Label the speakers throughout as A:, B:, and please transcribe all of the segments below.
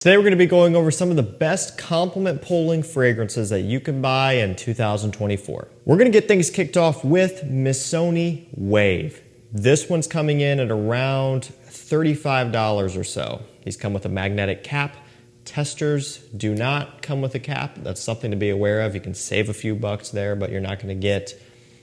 A: Today we're going to be going over some of the best compliment pulling fragrances that you can buy in 2024. We're going to get things kicked off with Missoni Wave. This one's coming in at around $35 or so. These come with a magnetic cap. Testers do not come with a cap. That's something to be aware of. You can save a few bucks there, but you're not going to get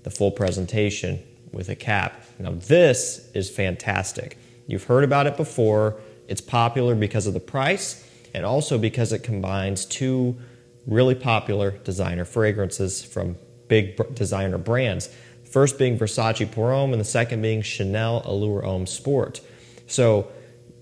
A: the full presentation with a cap. Now this is fantastic. You've heard about it before. It's popular because of the price and also because it combines two really popular designer fragrances from big designer brands. First being Versace Pour Homme and the second being Chanel Allure Homme Sport. So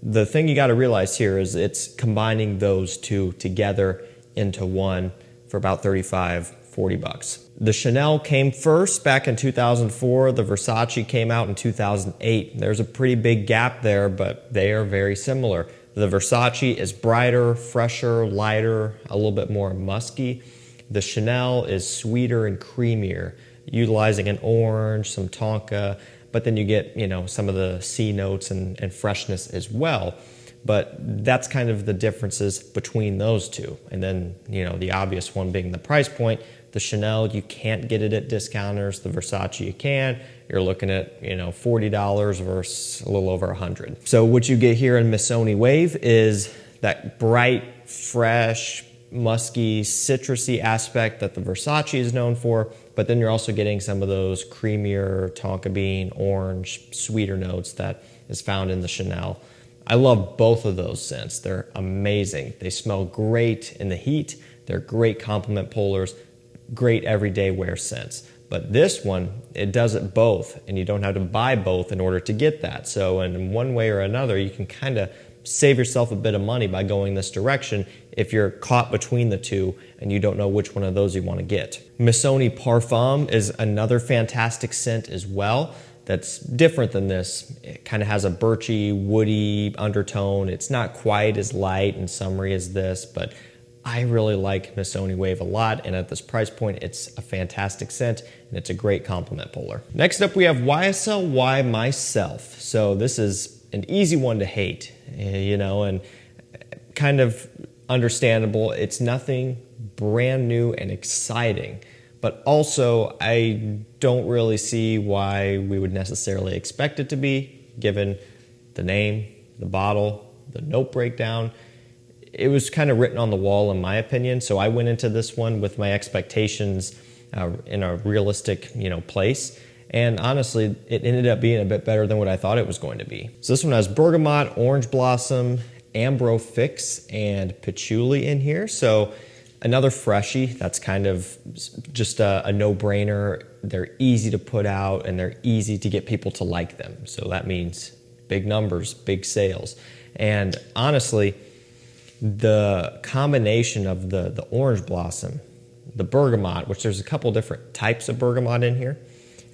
A: the thing you got to realize here is it's combining those two together into one for about 40 bucks. The Chanel came first back in 2004. The Versace came out in 2008. There's a pretty big gap there, but they are very similar. The Versace is brighter, fresher, lighter, a little bit more musky. The Chanel is sweeter and creamier, utilizing an orange, some tonka, but then you get, some of the C notes and freshness as well. But that's kind of the differences between those two. And then, the obvious one being the price point. The Chanel, you can't get it at discounters. The Versace, you can. You're looking at, $40 versus a little over $100. So what you get here in Missoni Wave is that bright, fresh, musky, citrusy aspect that the Versace is known for, but then you're also getting some of those creamier tonka bean, orange, sweeter notes that is found in the Chanel. I love both of those scents. They're amazing. They smell great in the heat. They're great compliment pullers, great everyday wear scents. But this one, it does it both, and you don't have to buy both in order to get that. So in one way or another, you can kind of save yourself a bit of money by going this direction if you're caught between the two and you don't know which one of those you want to get. Missoni Parfum is another fantastic scent as well. That's different than this. It kind of has a birchy, woody undertone. It's not quite as light and summery as this, but I really like Missoni Wave a lot, and at this price point, it's a fantastic scent, and it's a great compliment puller. Next up, we have YSL Y Myself. So this is an easy one to hate, and kind of understandable. It's nothing brand new and exciting, but also I don't really see why we would necessarily expect it to be, given the name, the bottle, the note breakdown. It was kind of written on the wall, in my opinion, so I went into this one with my expectations in a realistic, place. And honestly, it ended up being a bit better than what I thought it was going to be. So this one has bergamot, orange blossom, ambro fix, and patchouli in here. So another freshie that's kind of just a no-brainer. They're easy to put out, and they're easy to get people to like them. So that means big numbers, big sales. And honestly, the combination of the orange blossom, the bergamot, which there's a couple different types of bergamot in here,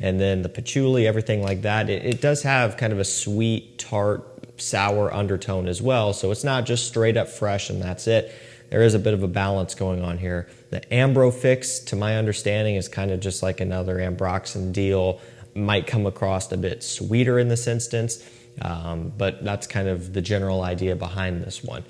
A: and then the patchouli, everything like that, it does have kind of a sweet, tart, sour undertone as well. So it's not just straight up fresh and that's it. There is a bit of a balance going on here. The ambro fix, to my understanding, is kind of just like another ambroxan deal. Might come across a bit sweeter in this instance, but that's kind of the general idea behind this one.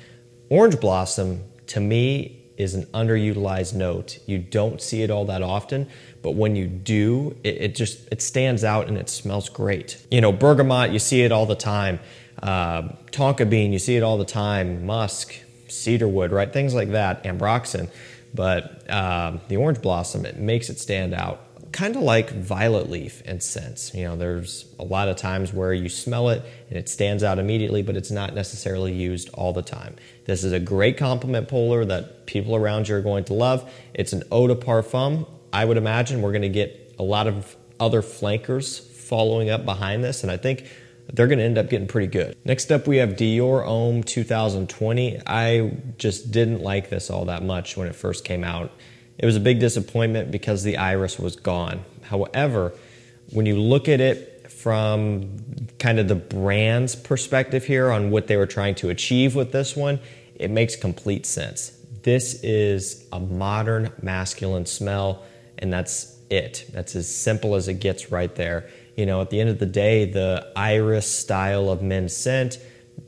A: Orange blossom, to me, is an underutilized note. You don't see it all that often, but when you do, it stands out and it smells great. Bergamot, you see it all the time. Tonka bean, you see it all the time. Musk, cedarwood, right? Things like that, ambroxan. But the orange blossom, it makes it stand out. Kind of like violet leaf in scents. There's a lot of times where you smell it and it stands out immediately, but it's not necessarily used all the time. This is a great compliment puller that people around you are going to love. It's an eau de parfum. I would imagine we're going to get a lot of other flankers following up behind this, and I think they're going to end up getting pretty good. Next up, we have Dior Homme 2020. I just didn't like this all that much when it first came out. It was a big disappointment because the iris was gone. However, when you look at it from kind of the brand's perspective here on what they were trying to achieve with this one, it makes complete sense. This is a modern masculine smell, and that's it. That's as simple as it gets right there. At the end of the day, the iris style of men's scent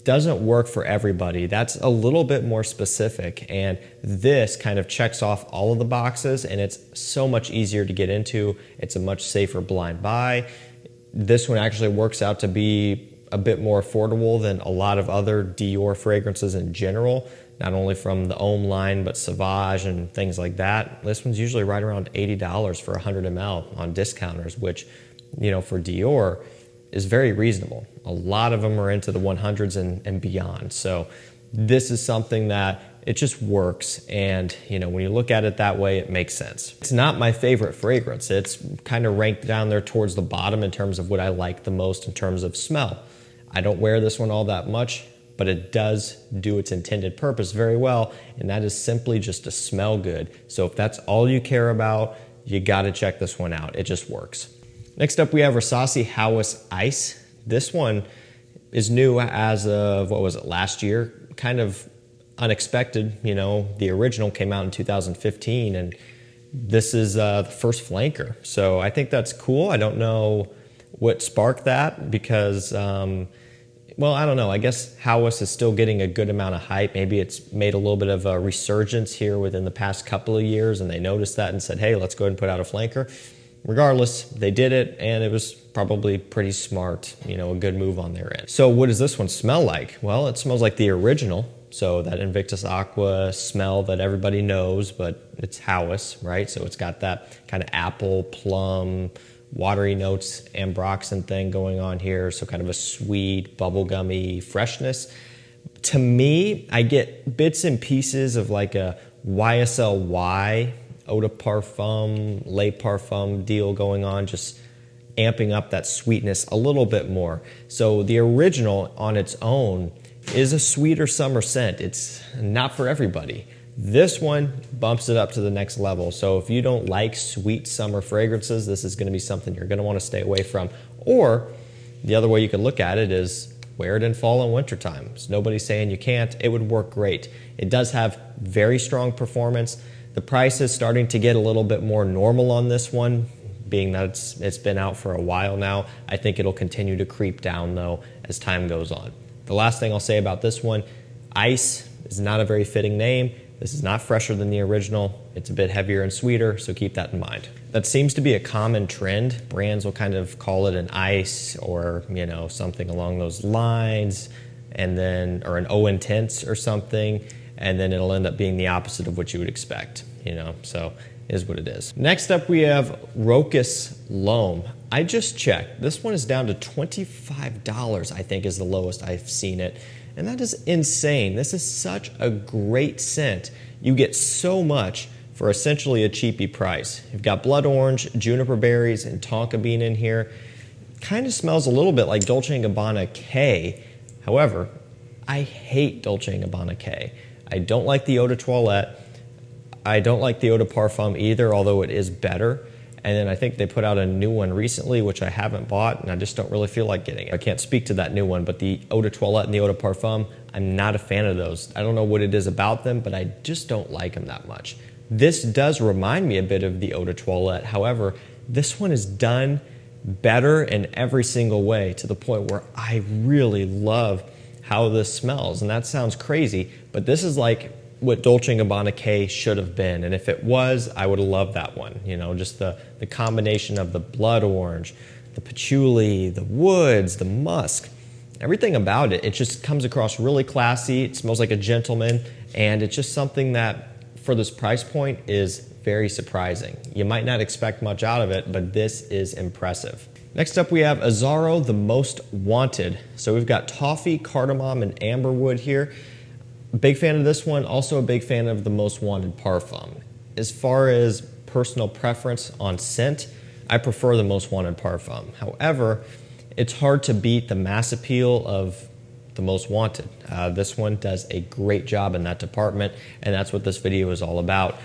A: doesn't work for everybody. That's a little bit more specific, and this kind of checks off all of the boxes, and it's so much easier to get into. It's a much safer blind buy. This one actually works out to be a bit more affordable than a lot of other Dior fragrances in general, not only from the Homme line, but Sauvage and things like that. This one's usually right around $80 for 100 ml on discounters, which, you know, for Dior is very reasonable. A lot of them are into the 100s and beyond. So this is something that it just works, and you know, when you look at it that way, it makes sense. It's not my favorite fragrance. It's kind of ranked down there towards the bottom in terms of what I like the most in terms of smell. I don't wear this one all that much, but it does do its intended purpose very well, and that is simply just to smell good. So if that's all you care about, you gotta check this one out. It just works. Next up, we have Versace House Ice. This one is new as of, what was it, last year? Kind of unexpected, you know, the original came out in 2015, and this is the first flanker. So I think that's cool. I don't know what sparked that because, well, I don't know. I guess House is still getting a good amount of hype. Maybe it's made a little bit of a resurgence here within the past couple of years, and they noticed that and said, hey, let's go ahead and put out a flanker. Regardless, they did it, and it was probably pretty smart, you know, a good move on their end. So what does this one smell like? Well, it smells like the original. So that Invictus Aqua smell that everybody knows, but it's House, right? So it's got that kind of apple, plum, watery notes, ambroxan thing going on here. So kind of a sweet, bubblegummy freshness. To me, I get bits and pieces of like a YSL Eau de Parfum, Le Parfum deal going on, just amping up that sweetness a little bit more. So the original on its own is a sweeter summer scent. It's not for everybody. This one bumps it up to the next level. So if you don't like sweet summer fragrances, this is gonna be something you're gonna wanna stay away from. Or the other way you could look at it is wear it in fall and winter time. There's nobody saying you can't. It would work great. It does have very strong performance. The price is starting to get a little bit more normal on this one, being that it's been out for a while now. I think it'll continue to creep down though as time goes on. The last thing I'll say about this one, Ice is not a very fitting name. This is not fresher than the original. It's a bit heavier and sweeter, so keep that in mind. That seems to be a common trend. Brands will kind of call it an Ice or, you know, something along those lines, and then, or an Eau Intense or something, and then it'll end up being the opposite of what you would expect, you know, so it is what it is. Next up, we have Rocus L'Homme. I just checked. This one is down to $25, I think is the lowest I've seen it. And that is insane. This is such a great scent. You get so much for essentially a cheapy price. You've got blood orange, juniper berries, and tonka bean in here. Kind of smells a little bit like Dolce & Gabbana K. However, I hate Dolce & Gabbana K. I don't like the Eau de Toilette. I don't like the Eau de Parfum either, although it is better. And then I think they put out a new one recently, which I haven't bought, and I just don't really feel like getting it. I can't speak to that new one, but the Eau de Toilette and the Eau de Parfum, I'm not a fan of those. I don't know what it is about them, but I just don't like them that much. This does remind me a bit of the Eau de Toilette. However, this one is done better in every single way to the point where I really love how this smells. And that sounds crazy, but this is like what Dolce & Gabbana K should have been. And if it was, I would have loved that one. You know, just the combination of the blood orange, the patchouli, the woods, the musk, everything about it. It just comes across really classy. It smells like a gentleman. And it's just something that, for this price point, is very surprising. You might not expect much out of it, but this is impressive. Next up, we have Azzaro The Most Wanted. So we've got toffee, cardamom, and amberwood here. Big fan of this one, also a big fan of the Most Wanted Parfum. As far as personal preference on scent, I prefer the Most Wanted Parfum. However, it's hard to beat the mass appeal of the Most Wanted. This one does a great job in that department, and that's what this video is all about.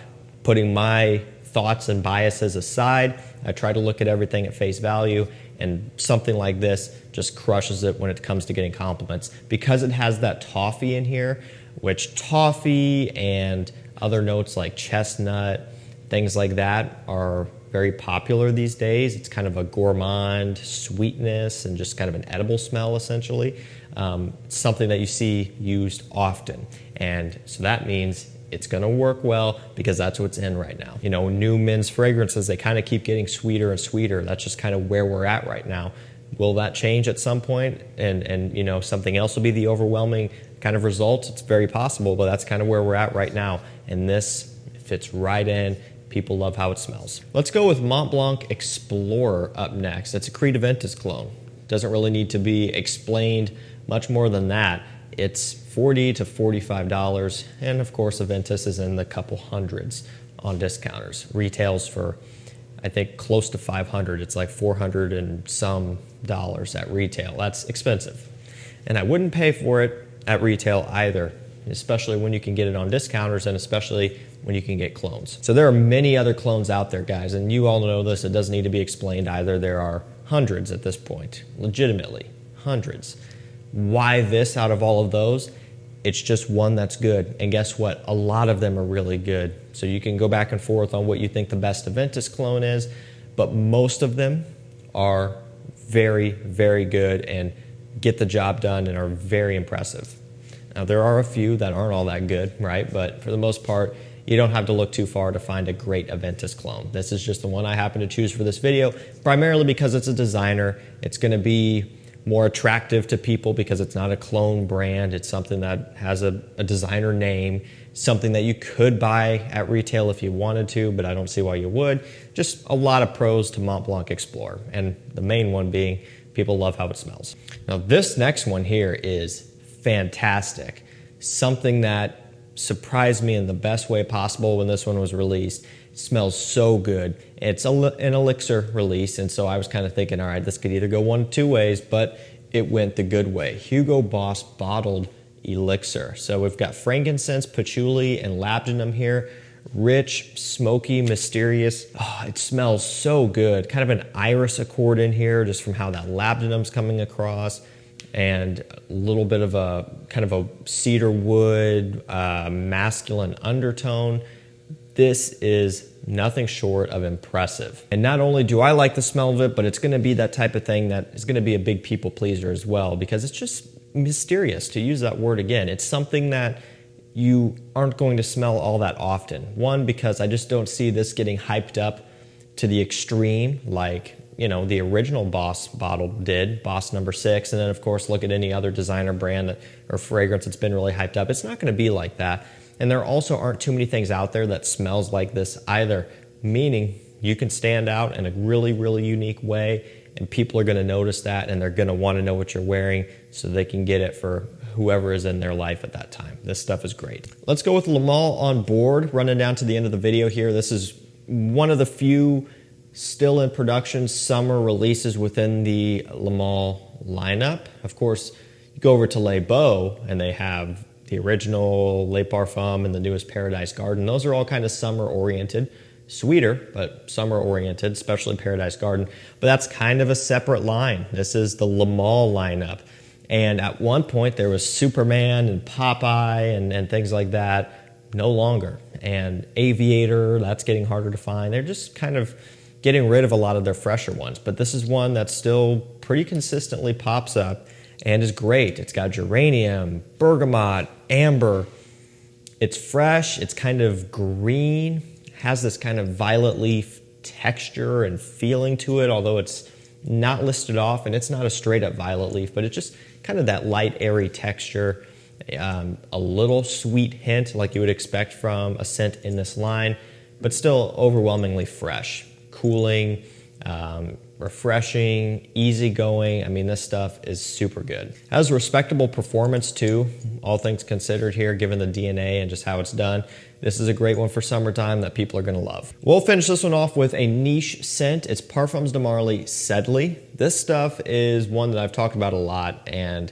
A: Putting my thoughts and biases aside, I try to look at everything at face value, and something like this just crushes it when it comes to getting compliments. Because it has that toffee in here, which toffee and other notes like chestnut, things like that are very popular these days. It's kind of a gourmand sweetness and just kind of an edible smell, essentially. Something that you see used often. And so that means it's going to work well because that's what's in right now. You know, new men's fragrances, they kind of keep getting sweeter and sweeter. That's just kind of where we're at right now. Will that change at some point? And you know, something else will be the overwhelming kind of result? It's very possible, but that's kind of where we're at right now. And this fits right in. People love how it smells. Let's go with Mont Blanc Explorer up next. It's a Creed Aventus clone. Doesn't really need to be explained much more than that. It's $40 to $45, and of course Aventus is in the couple hundreds on discounters. Retails for, I think, close to 500. It's like 400 and some dollars at retail. That's expensive. And I wouldn't pay for it at retail either, especially when you can get it on discounters and especially when you can get clones. So there are many other clones out there, guys, and you all know this. It doesn't need to be explained either. There are hundreds at this point, legitimately hundreds. Why this out of all of those? It's just one that's good. And guess what? A lot of them are really good. So you can go back and forth on what you think the best Aventus clone is, but most of them are very, very good and get the job done and are very impressive. Now, there are a few that aren't all that good, right? But for the most part, you don't have to look too far to find a great Aventus clone. This is just the one I happen to choose for this video, primarily because it's a designer. It's going to be more attractive to people because it's not a clone brand. It's something that has a designer name, something that you could buy at retail if you wanted to, but I don't see why you would. Just a lot of pros to Mont Blanc Explorer, and the main one being people love how it smells. Now, this next one here is fantastic. Something that surprised me in the best way possible when this one was released. It smells so good. It's an elixir release, and so I was kind of thinking, all right, this could either go one of two ways, but it went the good way. Hugo Boss bottled elixir. So we've got frankincense, patchouli, and labdanum here. Rich, smoky, mysterious. Oh, it smells so good. Kind of an iris accord in here, just from how that labdanum's coming across, and a little bit of a kind of a cedar wood, masculine undertone. This is nothing short of impressive. And not only do I like the smell of it, but it's going to be that type of thing that is going to be a big people pleaser as well, because it's just mysterious, to use that word again. It's something that you aren't going to smell all that often. One, because I just don't see this getting hyped up to the extreme like, you know, the original Boss bottle did, Boss number 6, and then of course look at any other designer brand or fragrance that's been really hyped up. It's not going to be like that. And there also aren't too many things out there that smells like this either, meaning you can stand out in a really, really unique way, and people are going to notice that, and they're going to want to know what you're wearing so they can get it for whoever is in their life at that time. This stuff is great. Let's go with Le Male on Board, running down to the end of the video here. This is one of the few still in production summer releases within the Le Male lineup. Of course, you go over to Les Beaux, and they have the original Le Parfum and the newest Paradise Garden. Those are all kind of summer-oriented. Sweeter, but summer-oriented, especially Paradise Garden. But that's kind of a separate line. This is the Le Male lineup. And at one point, there was Superman and Popeye and things like that. No longer. And Aviator, that's getting harder to find. They're just kind of getting rid of a lot of their fresher ones. But this is one that still pretty consistently pops up and is great. It's got geranium, bergamot, amber. It's fresh. It's kind of green. Has this kind of violet leaf texture and feeling to it, although it's not listed off, and it's not a straight up violet leaf, but it's just kind of that light, airy texture. A little sweet hint like you would expect from a scent in this line, but still overwhelmingly fresh, cooling, refreshing, easygoing. I mean, this stuff is super good. Has a respectable performance too, all things considered here, given the DNA and just how it's done. This is a great one for summertime that people are going to love. We'll finish this one off with a niche scent. It's Parfums de Marly Sedley. This stuff is one that I've talked about a lot, and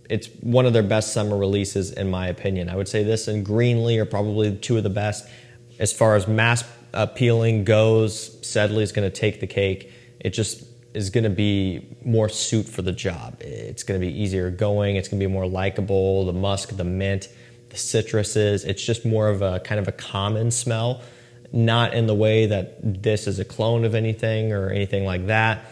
A: it's one of their best summer releases in my opinion. I would say this and Greenlee are probably two of the best. As far as mass appealing goes, Sedley is going to take the cake. It just is going to be more suit for the job. It's going to be easier going. It's going to be more likable. The musk, the mint, the citruses. It's just more of a kind of a common smell. not in the way that this is a clone of anything or anything like that.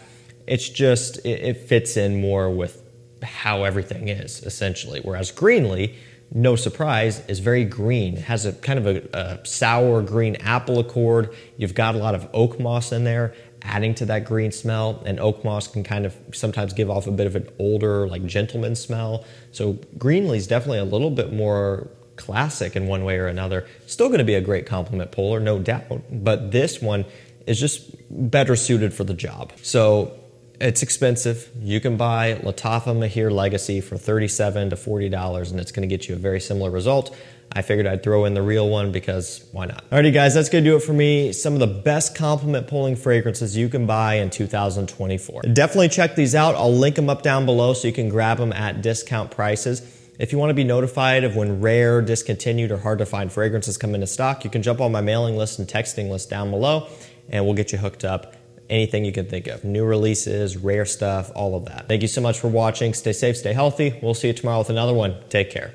A: It's just, it fits in more with how everything is, essentially. Whereas Greenly, no surprise, is very green. It has a kind of a sour green apple accord. You've got a lot of oak moss in there, adding to that green smell, and oak moss can kind of sometimes give off a bit of an older, like gentleman smell. So Greenly's definitely a little bit more classic in one way or another. Still going to be a great complement puller, no doubt, but this one is just better suited for the job. So it's expensive. You can buy Lattafa Mahir Legacy for $37 to $40, and it's going to get you a very similar result. I figured I'd throw in the real one because why not? Alrighty guys, that's going to do it for me. Some of the best complement pulling fragrances you can buy in 2024. Definitely check these out. I'll link them up down below so you can grab them at discount prices. If you want to be notified of when rare, discontinued, or hard to find fragrances come into stock, you can jump on my mailing list and texting list down below, and we'll get you hooked up. Anything you can think of. New releases, rare stuff, all of that. Thank you so much for watching. Stay safe, stay healthy. We'll see you tomorrow with another one. Take care.